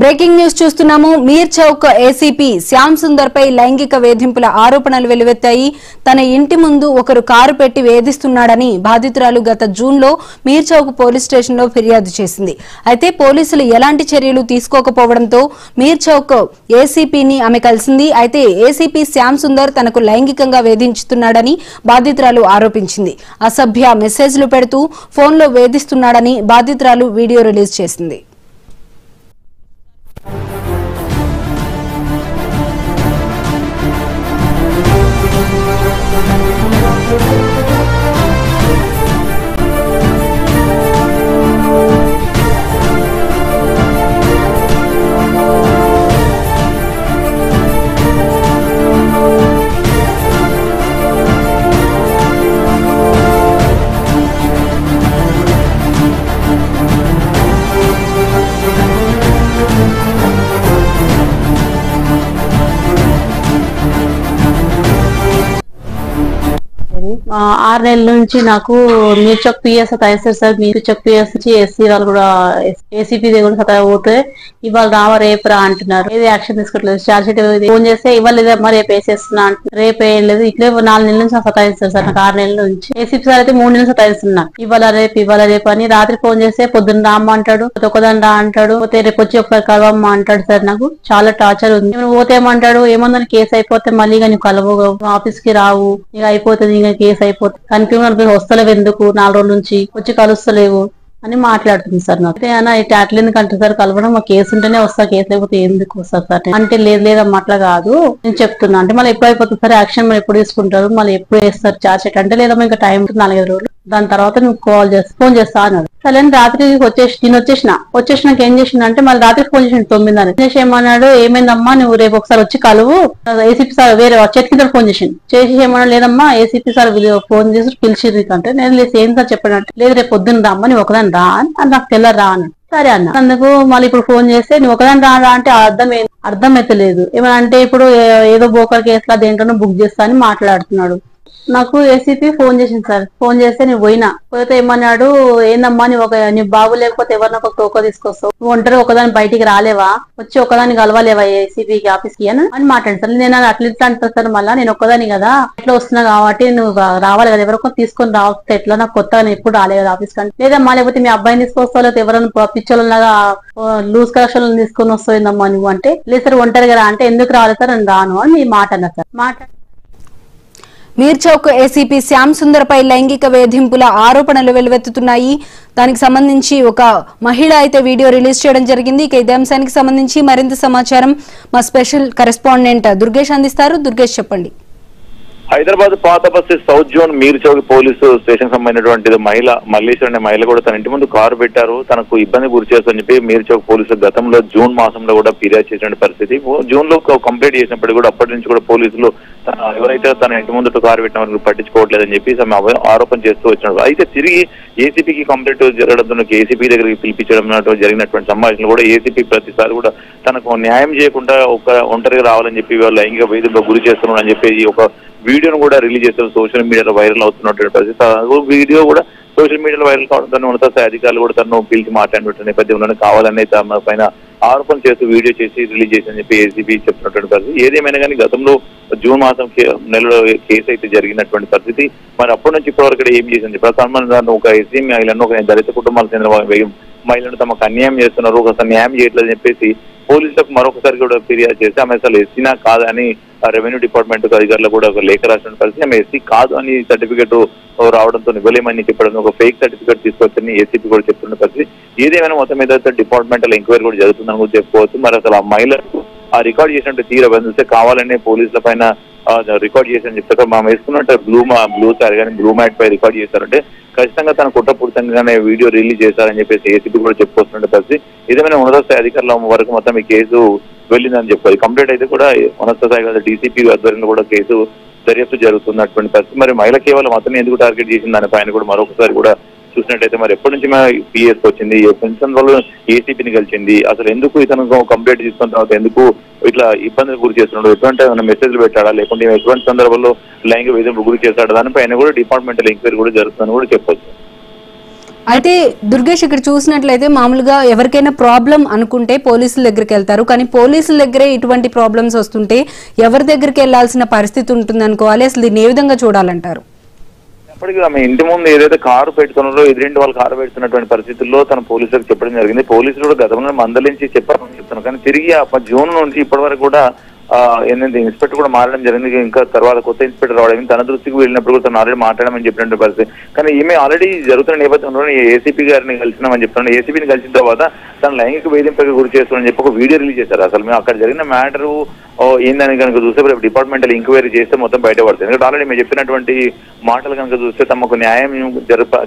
Breaking news చూస్తున్నాము. మీర్ Chowk ACP Shyam Sundar పై లైంగిక వేధింపుల ఆరోపణలు వెలువెత్తాయి. తన ఇంటి ముందు ఒకరు కారు పెట్టి వేధిస్తున్నాడని బాధితురాలు గత జూన్లో మీర్ చౌక్ పోలీస్ స్టేషన్లో ఫిర్యాదు చేసింది. అయితే పోలీసులు ఎలాంటి చర్యలు తీసుకోకపోవడంతో మీర్ చౌక్ ఏసీపీని ఆమె కలిసింది. అయితే ఏసీపీ శ్యామ్ సుందర్ తనకు లైంగికంగా వేధించుతున్నాడని బాధితురాలు ఆరోపించింది. అసభ్య మెసేజ్లు పెడుతూ ఫోన్లో వేధిస్తున్నాడని బాధితురాలు వీడియో రిలీజ్ చేసింది. ఆరు నెలల నుంచి నాకు మీర్ చౌక్ పిఎస్ సతాయిస్తారు సార్. మీర్ చౌక్ పిఎస్ నుంచి ఎస్సీ వాళ్ళు కూడా ఏసీపీ కూడా సతాయి పోతే ఇవాళ రావా రేపు రా అంటున్నారు. ఏది యాక్షన్ తీసుకోవట్లేదు. చార్జ్ షీట్ ఫోన్ చేస్తే ఇవాళ లేదమ్మా రేపు వేసేస్తున్నా అంటున్నారు. రేపు ఏం లేదు. ఇట్లే 4 నెలల నుంచి సతాయిస్తారు సార్. నాకు 6 నెలల నుంచి ఏసీపీ సార్ అయితే 3 నెలలు సతాయిస్తున్నా. ఇవాళ రేపు అని రాత్రి ఫోన్ చేస్తే పొద్దున్న రామ్మ అంటాడు, ఒకదాని రా అంటాడు, పోతే రేపు వచ్చి ఒకసారి కలవమ్మ అంటాడు సార్. నాకు చాలా టార్చర్ ఉంది. పోతే ఏమంటాడు, ఏముందని కేసు అయిపోతే మళ్ళీ ఇక నువ్వు కలవు ఆఫీస్ కి రావు, ఇక అయిపోతుంది, ఇంకా కేసు అయిపోతుంది, కనిపించడం వస్తలేవు, ఎందుకు 4 రోజుల నుంచి వచ్చి కలుస్తలేవు అని మాట్లాడుతుంది సార్. నాకు అట్లా ఎందుకంటే సార్ కలవడం మా కేసు ఉంటేనే వస్తా, కేసు అయిపోతే ఎందుకు వస్తా సార్ అంటే లేదమ్మా అట్లా కాదు నేను చెప్తున్నా. అంటే మళ్ళీ ఎప్పుడు అయిపోతుంది సార్ యాక్షన్, మళ్ళీ ఎప్పుడు తీసుకుంటారు, మళ్ళీ ఎప్పుడు వేస్తారు చార్జ్ షీట్ అంటే లేదమ్మా ఇంకా టైం 4-5 రోజులు, దాని తర్వాత నువ్వు ఫోన్ చేస్తా అన్నాడు. సరే రాత్రి నేను వచ్చేసినాక ఏం చేసిన అంటే మళ్ళీ రాత్రి ఫోన్ చేసిండు 9 చేసి ఏమన్నాడు, ఏమైందమ్మా నువ్వు రేపు ఒకసారి వచ్చి కలువు, ఏసీపీ సార్ వేరే చేతికి ఫోన్ చేసి ఏమన్నా లేదమ్మా ఏసీపీ సార్ ఫోన్ చేసి పిలిచిర్రు అంటే నేను లేదు ఏం సార్ చెప్పాడంటే లేదు రేపు పొద్దున్న రామ్మా నువ్వు ఒకదాని రా అని నాకు తెల్లారు రా అన్నాడు. సరే అన్న. అందుకు మళ్ళీ ఇప్పుడు ఫోన్ చేస్తే నువ్వు ఒకదాని రా అంటే అర్థమైతే లేదు. ఏమనంటే ఇప్పుడు ఏదో బోకర్ కేసులా దేంట్లోనో బుక్ చేస్తా అని మాట్లాడుతున్నాడు. నాకు ఏసీపీ ఫోన్ చేసింది సార్. ఫోన్ చేస్తే నువ్వు పోతే ఏమన్నాడు, ఏందమ్మా నీ బాబు లేకపోతే ఎవరినో ఒక టోకో తీసుకొస్తావు, నువ్వు ఒంటరి ఒకదాని బయటికి రాలేవా, వచ్చి ఒకదాన్ని కలవలేవా ఏసీపీకి ఆఫీస్ కి అని మాట్లాడతాను. నేను అట్లా అంటా సార్, మళ్ళీ నేను ఒక్కదాని కదా ఎట్లా వస్తున్నా కాబట్టి నువ్వు రావాలి కదా, ఎవరికో తీసుకొని రావస్తే ఎట్లా, నాకు కొత్తగా ఎప్పుడు రాలేదు కదా ఆఫీస్ కంటే, లేదమ్మా లేకపోతే మీ అబ్బాయిని తీసుకొస్తావు, లేకపోతే ఎవరైనా పిచ్చోళ్ళలాగా లూజ్ కలెక్షన్ తీసుకొని వస్తాయిందమ్మా నువ్వు అంటే, లేదు సార్ ఒంటరి కదా అంటే ఎందుకు రాలేదు సార్ నేను రాను అని మాట అన్నా సార్. మీర్ చౌక్ ఏసీపీ శ్యామ్ సుందర్ పై లైంగిక వేధింపుల ఆరోపణలు వెలువెత్తుతున్నాయి. దానికి సంబంధించి ఒక మహిళ అయితే వీడియో రిలీజ్ చేయడం జరిగింది. ఇక ఇదే అంశానికి సంబంధించి మరింత సమాచారం మా స్పెషల్ కరెస్పాండెంట్ దుర్గేష్ అందిస్తారు. దుర్గేష్ చెప్పండి. హైదరాబాద్ పాత బస్సు సౌత్ జోన్ మీర్ చౌక్ పోలీసు స్టేషన్ సంబంధించినటువంటి మహిళ మల్లేశ్వరి అనే మహిళ కూడా తన ఇంటి ముందు కారు పెట్టారు, తనకు ఇబ్బంది గురి చేస్తుందని చెప్పి మీర్ చౌక్ పోలీసులు గతంలో జూన్ మాసంలో కూడా ఫిర్యాదు చేసిన పరిస్థితి. జూన్ లో కంప్లైంట్ చేసినప్పటికీ కూడా అప్పటి నుంచి కూడా పోలీసులు ఎవరైతే తన ఇంటి ముందు కారు పెట్టిన వారికి పట్టించుకోవట్లేదని చెప్పి ఆరోపణ చేస్తూ వచ్చినారు. అయితే తిరిగి ఏసీపీకి కంప్లైంట్ జరగడంతో ఏసీపీ దగ్గరికి పిలిపించడం జరిగినటువంటి సంభాషణలు కూడా ఏసీపీ ప్రతిసారి కూడా తనకు న్యాయం చేయకుండా ఒంటరిగా రావాలని చెప్పి లైంగిక వేధింపులకు గురి చేస్తున్నారని చెప్పి ఒక వీడియోను కూడా రిలీజ్ చేస్తారు. సోషల్ మీడియాలో వైరల్ అవుతున్నటువంటి పరిస్థితి. వీడియో కూడా సోషల్ మీడియాలో వైరల్ కావడంతో ఉన్నత స్థాయి అధికారులు కూడా తను పిలిచి మాట్లాడినటువంటి నేపథ్యంలోనే కావాలనే తమ పైన ఆరోపణ చేస్తూ వీడియో చేసి రిలీజ్ చేసి చెప్పి ఏసీబీ చెప్తున్నటువంటి పరిస్థితి. ఏదేమైనా కానీ గతంలో జూన్ మాసం నెలలో కేసు అయితే జరిగినటువంటి పరిస్థితి. మరి అప్పటి నుంచి ఇప్పటివరకు ఏం చేసింది, ప్రధానమంత్రి ఒక ఎస్సీ మహిళను ఒక దళిత కుటుంబాలకు చెందిన మహిళను తమకు అన్యాయం చేస్తున్నారు, ఒకసారి న్యాయం చేయట్లేదని చెప్పేసి పోలీసులకు మరొకసారి కూడా ఫిర్యాదు చేసి ఆమె అసలు ఎస్సీనా కాదని రెవెన్యూ డిపార్ట్మెంట్ అధికారులు కూడా ఒక లేఖ రాసిన పరిస్థితి. ఆమె ఎస్సీ కాదు అని సర్టిఫికేట్ రావడంతో ఇవ్వలేమని చెప్పడం ఒక ఫేక్ సర్టిఫికేట్ తీసుకొచ్చని ఏసీపీ కూడా చెప్తున్న పరిస్థితి. ఏదేమైనా మొత్తం మీద డిపార్ట్మెంటల్ ఎంక్వైరీ కూడా జరుగుతుందని కూడా చెప్పుకోవచ్చు. మరి అసలు ఆ మహిళకు ఆ రికార్డ్ చేసినట్టు తీరా బంధిస్తే కావాలనే పోలీసుల పైన రికార్డ్ చేశారని చెప్తారు. మనం వేసుకున్నట్టు బ్లూ సారీ కానీ బ్లూ మ్యాట్ పై రికార్డ్ చేశారంటే ఖచ్చితంగా తన కుట్రపూరితంగానే వీడియో రిలీజ్ చేశారని చెప్పేసి ఏసీపీ కూడా చెప్పుకొస్తున్నట్టు పరిస్థితి. ఏదేమైనా ఉన్నత స్థాయి అధికారుల వరకు మొత్తం ఈ కేసు వెళ్ళిందని చెప్పుకోవాలి. కంప్లీట్ అయితే కూడా ఉన్నత స్థాయి డీసీపీ ఆధ్వర్యంలో కూడా కేసు దర్యాప్తు జరుగుతున్నటువంటి పరిస్థితి. మరి మహిళ కేవలం అతన్ని ఎందుకు టార్గెట్ చేసింది దానిపైన కూడా మరొకసారి కూడా చూసినట్టయితే మరి ఎప్పటి నుంచి పిఎస్ వచ్చింది, పెన్షన్ ఏసీపీని కలిసింది, అసలు ఎందుకు ఇతను కంప్లైంట్ తీసుకున్న తర్వాత ఎందుకు ఇట్లా ఇబ్బందులు గురి చేస్తున్నాడు, ఎటువంటి మెసేజ్లు పెట్టాడా, లేకుంటే ఎటువంటి సందర్భంలో లైంగిక వేధింపు గురి చేశాడు, దానిపైన కూడా డిపార్ట్మెంటల్ ఎంక్వైరీ కూడా జరుగుతుందని కూడా చెప్పొచ్చు. అయితే దుర్గేష్ ఇక్కడ చూసినట్లయితే మామూలుగా ఎవరికైనా ప్రాబ్లం అనుకుంటే పోలీసుల దగ్గరికి వెళ్తారు, కానీ పోలీసుల దగ్గరే ఇటువంటి ప్రాబ్లమ్స్ వస్తుంటే ఎవరి దగ్గరికి వెళ్లాల్సిన పరిస్థితి ఉంటుంది అనుకోవాలి. అసలు దీన్ని ఏ విధంగా చూడాలంటారు? అప్పటికి ఆమె ఇంటి ముందు ఏదైతే కారు పెట్టుకున్నారో ఎదురింటి వాళ్ళు కారు పెడుతున్నటువంటి పరిస్థితుల్లో తన పోలీసులకు చెప్పడం జరిగింది. పోలీసులు కూడా గతంలో మందలించి చెప్పారని చెప్తున్నారు, కానీ తిరిగి జూన్ నుంచి ఇప్పటి వరకు కూడా ఏంటంటే ఇన్స్పెక్టర్ కూడా మారడం జరిగింది. ఇంకా తర్వాత కొత్త ఇన్స్పెక్టర్ రావడం, తన దృష్టికి వెళ్ళినప్పుడు కూడా తను ఆల్రెడీ మాట్లాడమని చెప్పినటువంటి పరిస్థితి. కానీ ఈమె ఆల్రెడీ జరుగుతున్న నేపథ్యంలో ఏసీపీ గారిని కలిసినామని చెప్తున్నాను. ఏసీపీని కలిసిన తర్వాత తన లైంగిక వేధింపుకి గురి చేస్తున్నారని చెప్పి ఒక వీడియో రిలీజ్ చేశారు. అసలు మేము అక్కడ జరిగిన మ్యాటరు ఏందని కనుక చూస్తే రేపు డిపార్ట్మెంటల్ ఎంక్వైరీ చేస్తే మొత్తం బయటపడుతుంది. ఎందుకంటే ఆల్రెడీ మేము చెప్పినటువంటి మాటలు కనుక చూస్తే తమకు న్యాయం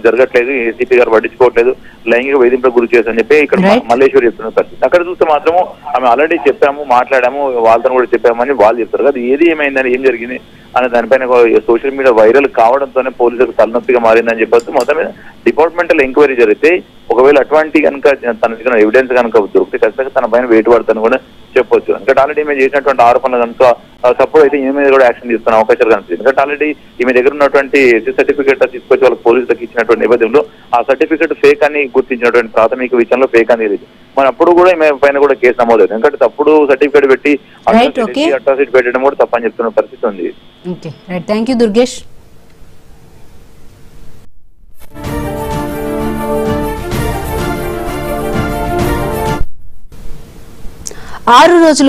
జరగట్లేదు, ఏసీపీ గారు పట్టించుకోవట్లేదు, లైంగిక వేధింపులకు గురి చేస్తారని చెప్పి ఇక్కడ మల్లేశ్వరి చెప్తున్న పరిస్థితి. అక్కడ చూస్తే మాత్రము ఆమె ఆల్రెడీ చెప్పాము, మాట్లాడాము, వాళ్ళతో కూడా చెప్పామని వాళ్ళు చెప్తారు కదా. ఏది ఏమైందని, ఏం జరిగింది అనే దానిపైన సోషల్ మీడియా వైరల్ కావడంతోనే పోలీసులకు తలనొప్పిగా మారిందని చెప్పొచ్చు. మొత్తం మీద డిపార్ట్మెంటల్ ఎంక్వైరీ జరిగితే ఒకవేళ అటువంటి కనుక తన దగ్గర ఎవిడెన్స్ కనుక దొరికితే ఖచ్చితంగా తన పైన వేటు పడతాను కూడా చెప్పొచ్చు. ఎందుకంటే ఆల్రెడీ ఈమె చేసినటువంటి ఆరోపణలు కనుక సపోర్ట్ అయితే ఈమె మీద కూడా యాక్షన్ తీసుకునే అవకాశాలు కనిపిస్తుంది. ఎందుకంటే ఆల్రెడీ ఈమె దగ్గర ఉన్నటువంటి ఎస్సీ సర్టిఫికేట్ తీసుకొచ్చి వాళ్ళకి పోలీసులకు ఇచ్చినటువంటి నేపథ్యంలో ఆ సర్టిఫికేట్ ఫేక్ అని గుర్తించినటువంటి ప్రాథమిక విషయంలో ఫేక్ అని తెలియదు. మరి అప్పుడు కూడా ఈమె పైన కూడా కేసు నమోదవుతుంది. ఎందుకంటే తప్పుడు సర్టిఫికేట్ పెట్టి అట్రాసిటీ పెట్టడం కూడా తప్పని చెప్తున్న పరిస్థితి ఉంది. Okay, right, thank you Durgesh. 6 రోజులుగా